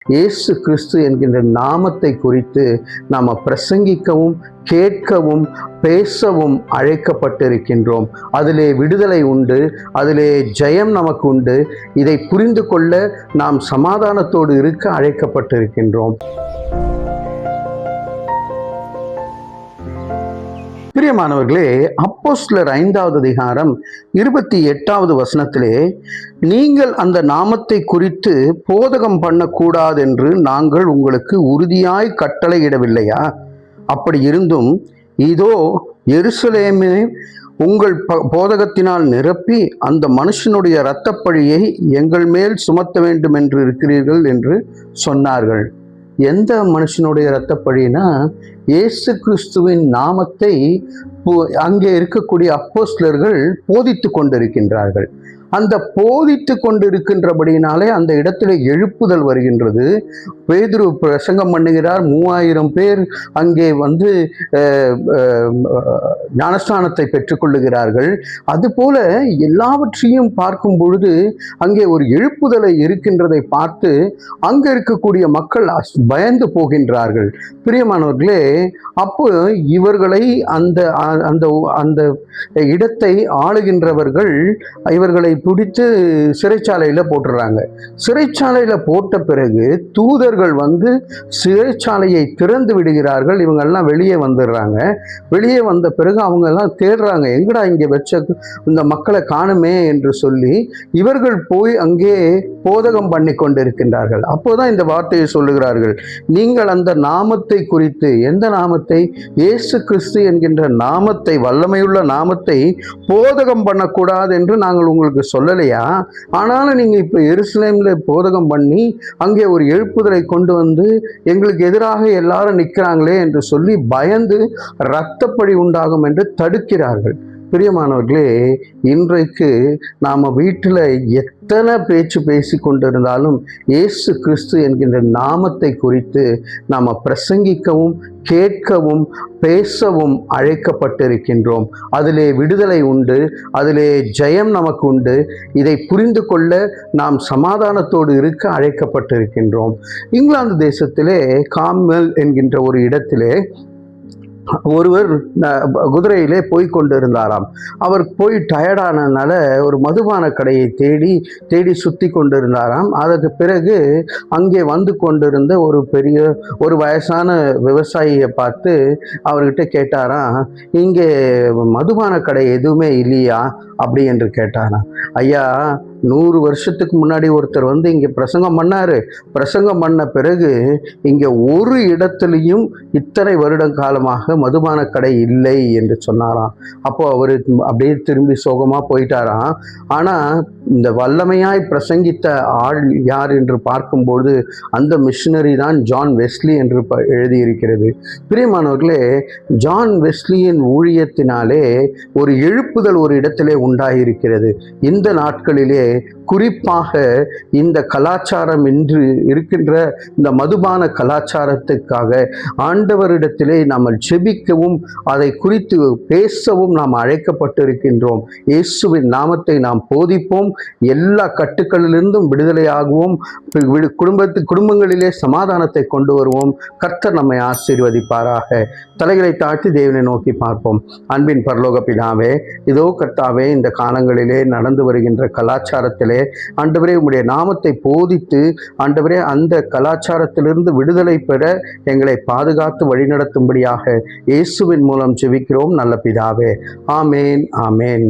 இயேசு கிறிஸ்து என்கின்ற நாமத்தை குறித்து நாம் பிரசங்கிக்கவும் கேட்கவும் பேசவும் அழைக்கப்பட்டிருக்கின்றோம். அதிலே விடுதலை உண்டு, அதிலே ஜெயம் நமக்கு உண்டு. இதை புரிந்து கொள்ள நாம் சமாதானத்தோடு இருக்க அழைக்கப்பட்டிருக்கின்றோம். பிரியமானவர்களே, அப்போஸ்தலர் 5வது அதிகாரம் 28வது வசனத்திலே, நீங்கள் அந்த நாமத்தை குறித்து போதகம் பண்ணக்கூடாதென்று நாங்கள் உங்களுக்கு உறுதியாய் கட்டளையிடவில்லையா? அப்படி இருந்தும் இதோ எருசலேமே உங்கள் போதகத்தினால் நிரப்பி அந்த மனுஷனுடைய இரத்தப்பழியை எங்கள் மேல் சுமத்த வேண்டும் என்று இருக்கிறீர்கள் என்று சொன்னார்கள். எந்த மனுஷனுடைய இரத்தப்பழினா, இயேசு கிறிஸ்துவின் நாமத்தை அங்கே இருக்கக்கூடிய அப்போஸ்தலர்கள் போதித்து கொண்டிருக்கின்றார்கள். அந்த போதித்து கொண்டிருக்கின்றபடியினாலே அந்த இடத்துல எழுப்புதல் வருகின்றது. பேதுரு பிரசங்கம் பண்ணுகிறார். 3000 பேர் அங்கே வந்து ஞானஸ்தானத்தை பெற்றுக்கொள்ளுகிறார்கள். அதுபோல எல்லாவற்றையும் பார்க்கும் பொழுது அங்கே ஒரு எழுப்புதலை இருக்கின்றதை பார்த்து அங்கே இருக்கக்கூடிய மக்கள் பயந்து போகின்றார்கள். பிரியமானவர்களே, அப்போ இவர்களை அந்த அந்த அந்த இடத்தை ஆளுகின்றவர்கள் இவர்களை பிடித்து சிறைச்சாலையில் போட்டுறாங்க. சிறைச்சாலையில் போட்ட பிறகு தூதர்கள் வந்து சிறைச்சாலையை திறந்து விடுகிறார்கள். இவங்கெல்லாம் வெளியே வந்துடுறாங்க. வெளியே வந்த பிறகு அவங்க எல்லாம் தேடுறாங்க, எங்கடா இங்கே வச்ச இந்த மக்களை காணுமே என்று சொல்லி இவர்கள் போய் அங்கே போதகம் பண்ணி கொண்டிருக்கின்றார்கள். அப்போதான் இந்த வார்த்தையை சொல்லுகிறார்கள், நீங்கள் அந்த நாமத்தை குறித்து, எந்த நாமத்தை? இயேசு கிறிஸ்து என்கின்ற நாமத்தை, வல்லமையுள்ள நாமத்தை போதகம் பண்ணக்கூடாது என்று நாங்கள் உங்களுக்கு சொல்லலையா? ஆனாலும் நீங்க இப்ப எருசலேம்ல போதகம் பண்ணி அங்கே ஒரு எழுப்புதலை கொண்டு வந்து எங்களுக்கு எதிராக எல்லாரும் நிற்கிறாங்களே என்று சொல்லி பயந்து இரத்தப்பழி உண்டாகும் என்று தடுக்கிறார்கள். பிரியமானவர்களே, இன்றைக்கு நாம் வீட்டில் எத்தனை பேச்சு பேசி கொண்டிருந்தாலும் இயேசு கிறிஸ்து என்கின்ற நாமத்தை குறித்து நாம் பிரசங்கிக்கவும் கேட்கவும் பேசவும் அழைக்கப்பட்டிருக்கின்றோம். அதிலே விடுதலை உண்டு, அதிலே ஜெயம் நமக்கு உண்டு. இதை புரிந்து கொள்ள நாம் சமாதானத்தோடு இருக்க அழைக்கப்பட்டிருக்கின்றோம். இங்கிலாந்து தேசத்திலே கார்ன்வால் என்கின்ற ஒரு இடத்திலே ஒருவர் குதிரையிலே போய் கொண்டிருந்தாராம். அவர் போய் டயர்டானதுனால ஒரு மதுபான கடையை தேடி சுற்றி கொண்டிருந்தாராம். அதற்கு பிறகு அங்கே வந்து கொண்டிருந்த ஒரு வயசான விவசாயியை பார்த்து அவர்கிட்ட கேட்டாராம், இங்கே மதுபான கடை எதுவுமே இல்லையா அப்படி என்று கேட்டாராம். ஐயா, 100 வருஷத்துக்கு முன்னாடி ஒருத்தர் வந்து இங்கே பிரசங்கம் பண்ணாரு. பிரசங்கம் பண்ண பிறகு இங்கே ஒரு இடத்துலையும் இத்தனை வருட காலமாக மதுபான கடை இல்லை என்று சொன்னாராம். அப்போ அவரு அப்படியே திரும்பி சோகமாக போயிட்டாராம். ஆனால் இந்த வல்லமையாய் பிரசங்கித்த ஆள் யார் என்று பார்க்கும்போது அந்த மிஷினரி தான் ஜான் வெஸ்லி என்று எழுதியிருக்கிறது. பிரியமானவர்களே, ஜான் வெஸ்லியின் ஊழியத்தினாலே ஒரு எழுப்புதல் ஒரு இடத்திலே உண்டாயிருக்கிறது. இந்த நாட்களிலே குறிப்பாக இந்த கலாச்சாரம் இன்று இருக்கின்ற இந்த மதுபான கலாச்சாரத்துக்காக ஆண்டவரிடத்திலே நாம் ஜெபிக்கவும் அதை குறித்து பேசவும் நாம் அழைக்கப்பட்டிருக்கின்றோம். இயேசுவின் நாமத்தை நாம் போதிப்போம். எல்லா கட்டுக்களிலிருந்தும் விடுதலையாகவும் குடும்பங்களிலே சமாதானத்தை கொண்டு வருவோம். கர்த்தர் நம்மை ஆசீர்வதிப்பாராக. தலைகளை தாழ்த்தி தேவனை நோக்கி பார்ப்போம். அன்பின் பரலோக பிதாவே, இதோ கர்த்தாவே, இந்த காலங்களிலே நடந்து வருகின்ற கலாச்சாரத்திலே ஆண்டவரே உம்முடைய நாமத்தை போதித்து ஆண்டவரே அந்த கலாச்சாரத்திலிருந்து விடுதலை பெற எங்களை பாதுகாத்து வழிநடத்தும்படியாக இயேசுவின் மூலம் ஜெபிக்கிறோம் நல்ல பிதாவே. ஆமேன், ஆமேன்.